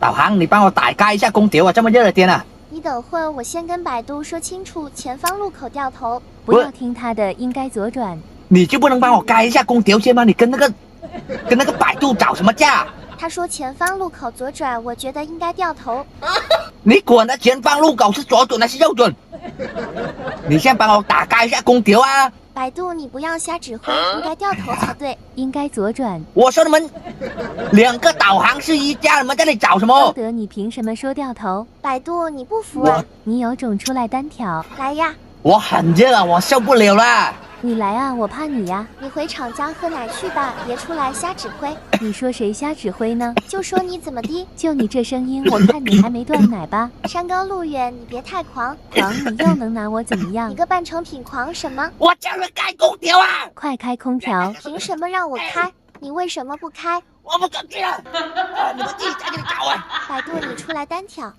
导航，你帮我打开一下空调啊！这么热的天啊！你等会儿，我先跟百度说清楚，前方路口掉头。不要听他的，应该左转。你就不能帮我开一下空调先吗？你跟那个百度吵什么架？他说前方路口左转，我觉得应该掉头。你管他前方路口是左转还是右转？你先帮我打开一下空调啊！百度，你不要瞎指挥，应该掉头才对。应该左转。我说你们两个导航是一家，你们在那里找什么高？德，你凭什么说掉头？百度，你不服啊？你有种出来单挑！来呀！我很热啊，我受不了了。你来啊，我怕你呀！你回厂家喝奶去吧，别出来瞎指挥。你说谁瞎指挥呢？就说你怎么的？就你这声音，我看你还没断奶吧？山高路远，你别太狂。狂，你又能拿我怎么样？你个半成品狂什么？我叫人开空调啊！快开空调！凭什么让我开？你为什么不开？我不敢去啊！你们自己在这里找啊！百度，你出来单挑。